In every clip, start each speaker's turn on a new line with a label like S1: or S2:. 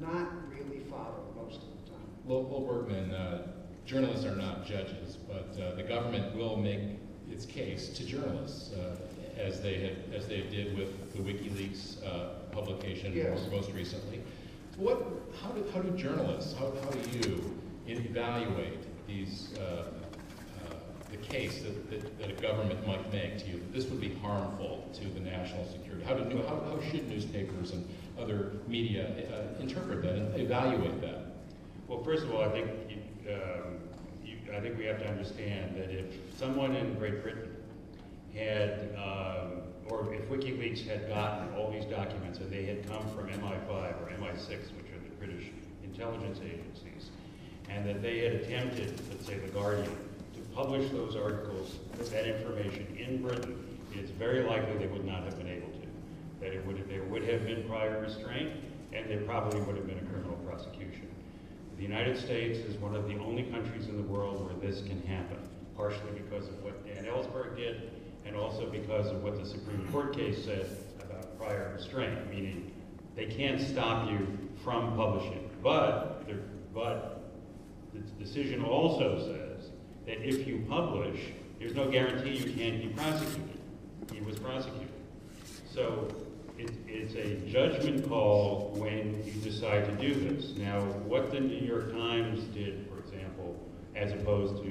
S1: not really followed most of the time.
S2: Well, Bergman, journalists are not judges, but the government will make its case to journalists, as they did with the WikiLeaks publication most recently. How do journalists, how do you evaluate these the case that a government might make to you that this would be harmful to the national security? How should newspapers and other media interpret that and evaluate that?
S3: Well, first of all, I think we have to understand that if someone in Great Britain had, or if WikiLeaks had gotten all these documents and they had come from MI5 or MI6, which are the British intelligence agencies, and that they had attempted, let's say, The Guardian, to publish those articles, that information in Britain, it's very likely they would not have been able to. That there would have been prior restraint, and there probably would have been a criminal prosecution. The United States is one of the only countries in the world where this can happen, partially because of what Dan Ellsberg did, and also because of what the Supreme Court case said about prior restraint, meaning they can't stop you from publishing. But the decision also says that if you publish, there's no guarantee you can't be prosecuted. He was prosecuted. So it's a judgment call when you decide to do this. Now, what the New York Times did, for example, as opposed to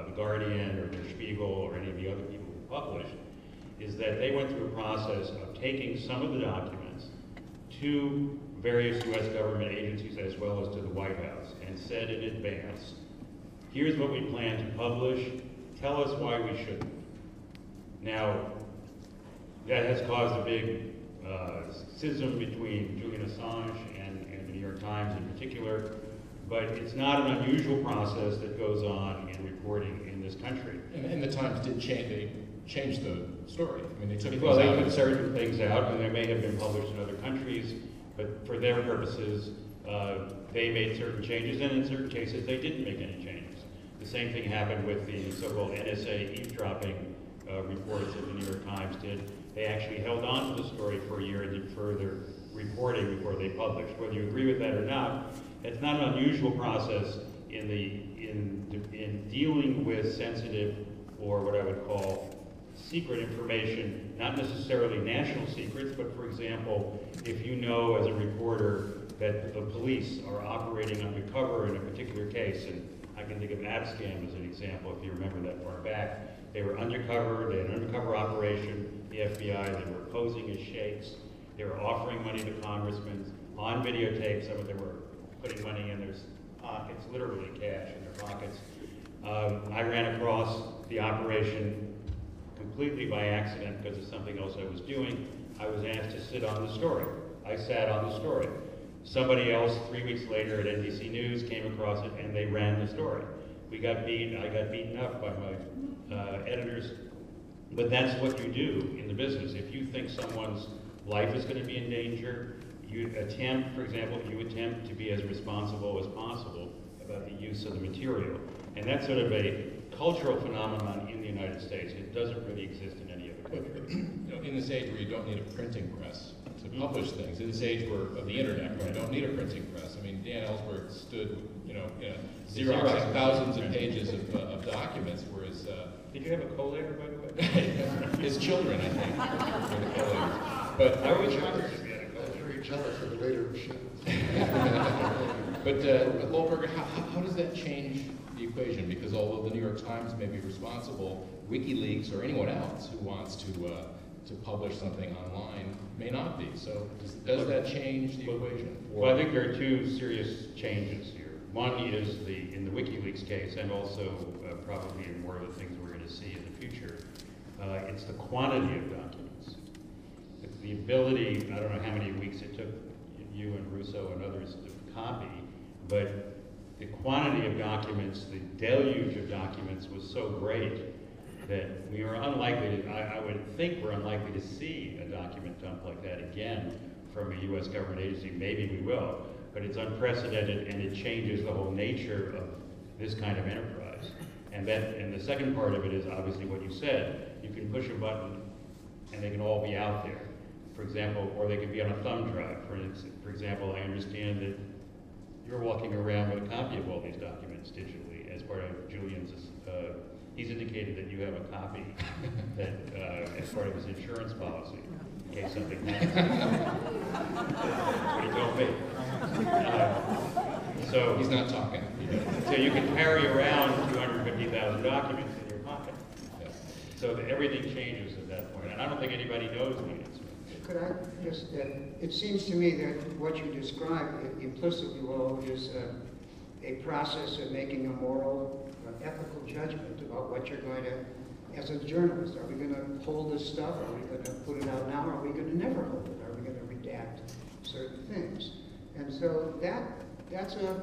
S3: The Guardian or Der Spiegel or any of the other people who published, is that they went through a process of taking some of the documents to various U.S. government agencies as well as to the White House and said in advance, here's what we plan to publish, tell us why we shouldn't. Now, that has caused a big schism between Julian Assange and the New York Times in particular, but it's not an unusual process that goes on in reporting in this country.
S2: And the Times did change, they changed the story. I mean, they took
S3: they took certain things out, and they may have been published in other countries, but for their purposes, they made certain changes, and in certain cases, they didn't make any changes. The same thing happened with the so-called NSA eavesdropping reports that the New York Times did. They actually held on to the story for a year and did further reporting before they published. Whether you agree with that or not, it's not an unusual process in dealing with sensitive, or what I would call secret information, not necessarily national secrets, but for example, if you know as a reporter that the police are operating undercover in a particular case, and I can think of Abscam as an example, if you remember that far back. They were undercover, they had an undercover operation, the FBI, they were posing as sheikhs, they were offering money to congressmen, on videotape, some of them were putting money in their pockets, literally cash in their pockets. I ran across the operation completely by accident because of something else I was doing. I was asked to sit on the story. I sat on the story. Somebody else 3 weeks later at NBC News came across it and they ran the story. I got beaten up by my editors, but that's what you do in the business. If you think someone's life is going to be in danger, you attempt, for example, to be as responsible as possible about the use of the material. And that's sort of a cultural phenomenon in the United States. It doesn't really exist in any other country.
S2: In this age where you don't need a printing press to publish things, in this age of the internet where you don't need a printing press. I mean, Dan Ellsberg stood, Xeroxing thousands of pages of documents, whereas...
S3: Did you have a collator, by the way?
S2: His children, I think, were the collators. But
S1: I was very jealous of the later machines.
S2: But Goldberger, how does that change the equation? Because although the New York Times may be responsible, WikiLeaks or anyone else who wants to publish something online may not be. So does that change the equation?
S3: Well, I think there are two serious changes here. One is in the WikiLeaks case, and also probably in more of the things we're going to see in the future, it's the quantity of documents. The ability, I don't know how many weeks it took you and Russo and others to copy, but the quantity of documents, the deluge of documents was so great that we are unlikely to, I would think we're unlikely to see a document dump like that again from a U.S. government agency. Maybe we will, but it's unprecedented and it changes the whole nature of this kind of enterprise. And the second part of it is obviously what you said. You can push a button and they can all be out there. For example, or they could be on a thumb drive. For example, I understand that you're walking around with a copy of all these documents digitally as part of Julian's. He's indicated that you have a copy that as part of his insurance policy in case something happens. That's what he told me. So
S2: He's not talking.
S3: So you can carry around 250,000 documents in your pocket.
S2: Yeah.
S3: So that everything changes at that point, and I don't think anybody knows the answer.
S4: Could I just, it seems to me that what you describe implicitly, Will, is a process of making a moral, ethical judgment about what you're going to, as a journalist, are we going to hold this stuff? Are we going to put it out now? Are we going to never hold it? Are we going to redact certain things? And so that's a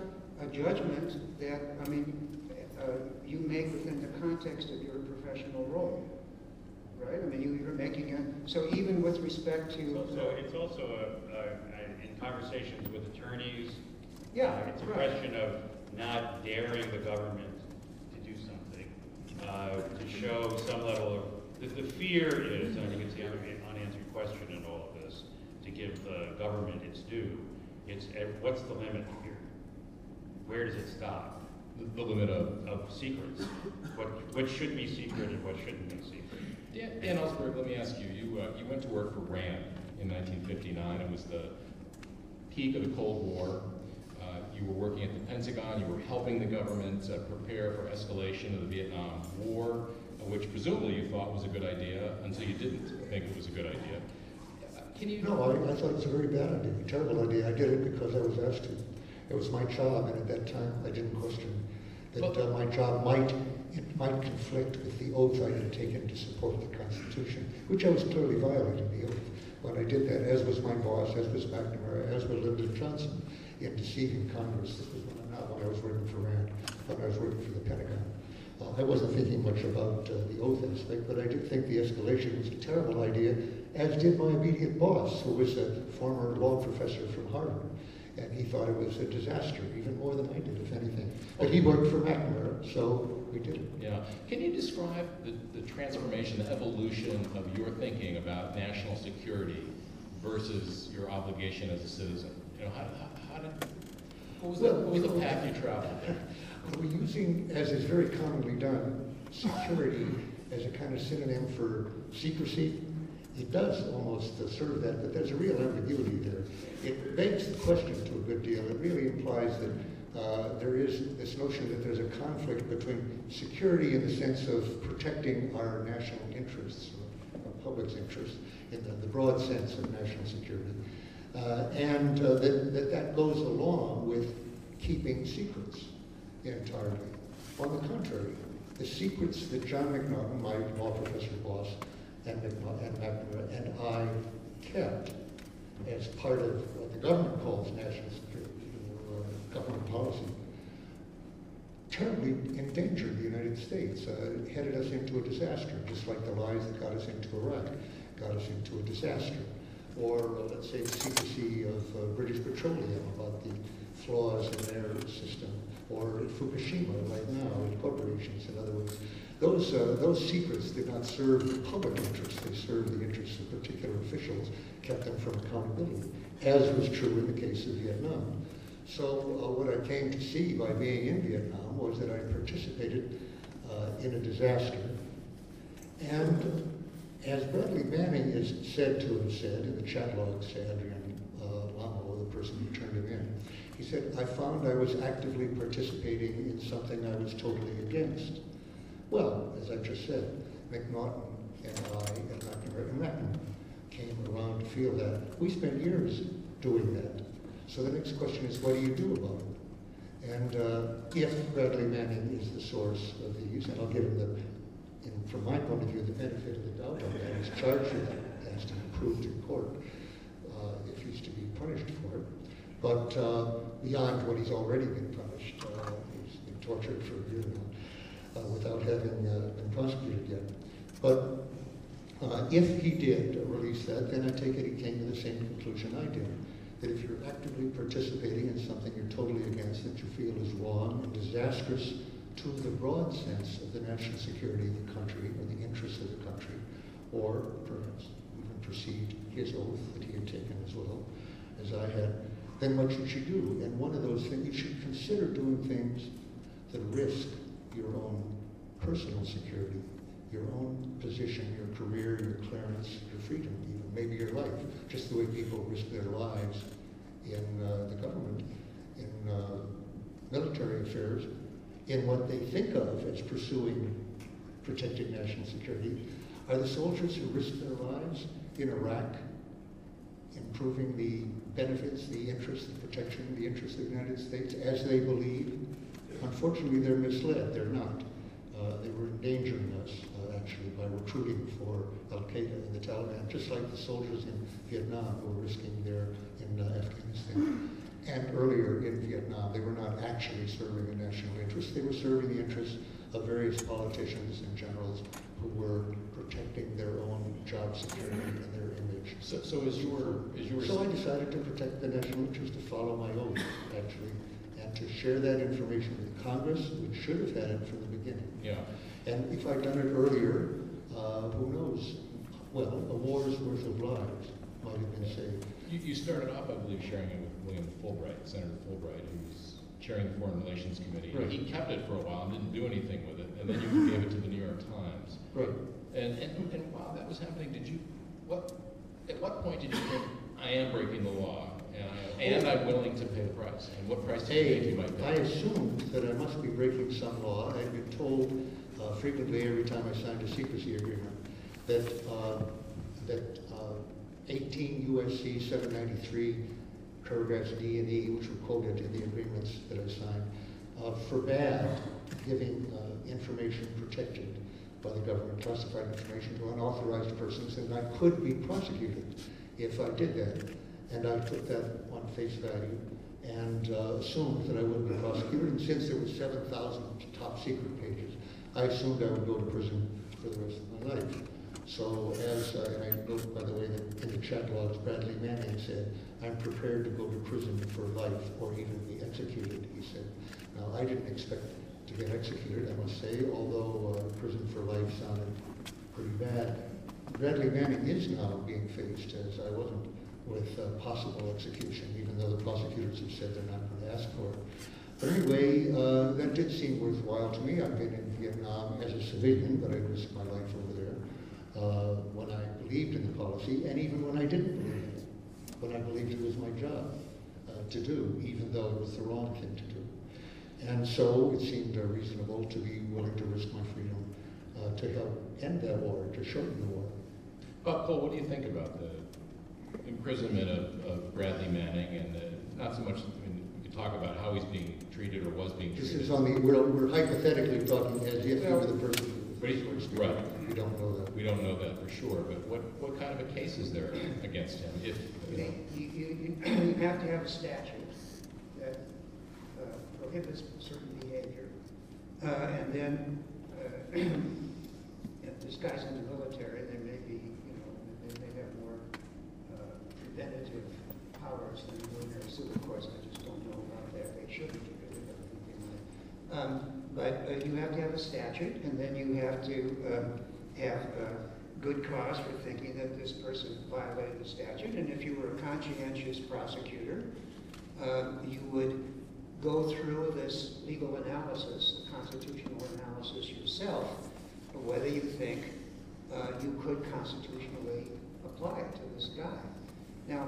S4: judgment that, I mean, you make within the context of your professional role. Right? I mean, you're making a, so even with respect to...
S3: It's also in conversations with attorneys,
S4: yeah,
S3: it's a question of not daring the government to do something, to show some level of, the fear is, and I think it's the unanswered question in all of this, to give the government its due, it's what's the limit here? Where does it stop?
S2: The limit
S3: of secrets. What should be secret and what shouldn't be secret?
S2: Dan Ellsberg, let me ask you, you went to work for RAND in 1959. It was the peak of the Cold War. You were working at the Pentagon. You were helping the government prepare for escalation of the Vietnam War, which presumably you thought was a good idea until you didn't think it was a good idea. Can you...
S1: No, I thought it was a very bad idea, a terrible idea. I did it because I was asked to. It was my job, and at that time I didn't question that my job might conflict with the oath I had taken to support the Constitution, which I was clearly violating the oath when I did that, as was my boss, as was McNamara, as was Lyndon Johnson, in deceiving Congress. This was not when I was working for RAND, when I was working for the Pentagon. I wasn't thinking much about the oath aspect, but I did think the escalation was a terrible idea, as did my immediate boss, who was a former law professor from Harvard. And he thought it was a disaster, even more than I did, if anything. But he worked for McNamara, so we did it.
S2: Yeah. Can you describe the transformation, the evolution of your thinking about national security versus your obligation as a citizen? You know, what was the path you traveled?
S1: We're using, as is very commonly done, security as a kind of synonym for secrecy. It does almost serve that, but there's a real ambiguity there. It begs the question to a good deal. It really implies that there is this notion that there's a conflict between security in the sense of protecting our national interests, our public's interests, in the broad sense of national security, and that goes along with keeping secrets entirely. On the contrary, the secrets that John McNaughton, my law professor boss, and McNamara and I kept as part of what the government calls national security or government policy, terribly endangered the United States, headed us into a disaster, just like the lies that got us into Iraq got us into a disaster. Or let's say the secrecy of British Petroleum about the flaws in their system, or at Fukushima right now, in corporations, in other words. Those secrets did not serve the public interest. They served the interests of particular officials, kept them from accountability, as was true in the case of Vietnam. So what I came to see by being in Vietnam was that I participated in a disaster. And as Bradley Manning is said to have said in the chat logs to Adrian Lamo, the person who turned him in, he said, I found I was actively participating in something I was totally against. Well, as I just said, McNaughton and I and McNamara came around to feel that. We spent years doing that. So the next question is, what do you do about it? And if Bradley Manning is the source of these, and I'll give him from my point of view, the benefit of the doubt on that, he's charged with that, has to be proved in court if he's to be punished for it. But beyond what he's already been punished, he's been tortured for a year now. Without having been prosecuted yet. But if he did release that, then I take it he came to the same conclusion I did, that if you're actively participating in something you're totally against that you feel is wrong and disastrous to the broad sense of the national security of the country or the interests of the country, or perhaps even precede his oath that he had taken as well as I had, then what should she do? And one of those things, you should consider doing things that risk your own personal security, your own position, your career, your clearance, your freedom, even maybe your life, just the way people risk their lives in the government, in military affairs, in what they think of as pursuing protecting national security. Are the soldiers who risk their lives in Iraq improving the benefits, the interests, the protection, the interests of the United States as they believe? Unfortunately, they're misled. They're not. They were endangering us, actually, by recruiting for Al-Qaeda and the Taliban, just like the soldiers in Vietnam who were risking their in Afghanistan. And earlier in Vietnam, they were not actually serving a national interest. They were serving the interests of various politicians and generals who were protecting their own job security and their image.
S2: So is your
S1: So I decided to protect the national interest, to follow my oath, actually, and to share that information with Congress, which should have had it from the beginning.
S2: Yeah.
S1: And if I'd done it earlier, who knows? Well, a war's worth of lives might have been saved.
S2: You started off, I believe, sharing it with William Fulbright, Senator Fulbright, who was chairing the Foreign Relations Committee.
S1: Right.
S2: He kept it for a while and didn't do anything with it, and then you gave it to the New York Times.
S1: Right.
S2: And while that was happening, at what point did you think, I am breaking the law, and I'm willing to pay the price? And what price did you think you might
S1: I
S2: pay?
S1: assumed that I must be breaking some law. I had been told frequently every time I signed a secrecy agreement that 18 U.S.C. 793 paragraphs D and E, which were quoted in the agreements that I signed, forbade giving information protected by the government, classified information, to unauthorized persons, and I could be prosecuted if I did that. And I took that on face value and assumed that I wouldn't be prosecuted. And since there were 7,000 top secret pages, I assumed I would go to prison for the rest of my life. So and I note, by the way, that in the chat logs, Bradley Manning said, I'm prepared to go to prison for life or even be executed, he said. Now, I didn't expect to get executed, I must say, although prison for life sounded pretty bad. Bradley Manning is now being faced, as I wasn't, with possible execution, even though the prosecutors have said they're not going to ask for it. But anyway, that did seem worthwhile to me. I've been in Vietnam as a civilian, but I risked my life over there when I believed in the policy, and even when I didn't believe in it, when I believed it was my job to do, even though it was the wrong thing to do. And so it seemed reasonable to be willing to risk my freedom to help end that war, to shorten the war.
S2: Paul, what do you think about the imprisonment of Bradley Manning, and not so much, I mean, we could talk about how he's being treated or was being treated.
S1: This is on the, we're hypothetically talking as if you were the person
S2: But
S1: who was
S2: right.
S1: We don't know that.
S2: We don't know that for sure, but what kind of a case is there against him? If, you know,
S4: You have to have a statute that prohibits certain behavior. And then, if this guy's in the military, there may be, they may have more preventative powers than ordinary civil courts. I just don't know about that. They shouldn't do it. But you have to have a statute, and then you have to have good cause for thinking that this person violated the statute. And if you were a conscientious prosecutor, you would go through this legal analysis, constitutional analysis yourself, of whether you think you could constitutionally apply it to this guy. Now,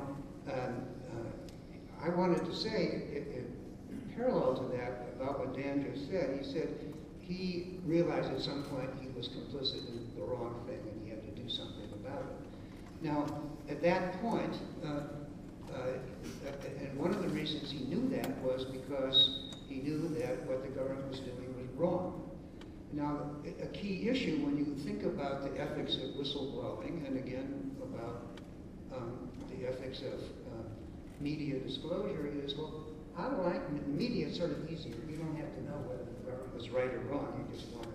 S4: I wanted to say, in parallel to that, about what Dan just said, he said he realized at some point he was complicit in the wrong thing and he had to do something about it. Now, at that point, and one of the reasons he knew that was because he knew that what the government was doing was wrong. Now, a key issue when you think about the ethics of whistleblowing, and again about the ethics of media disclosure, is, well, how do I, media is sort of easier. You don't have to know whether the government was right or wrong. You just want to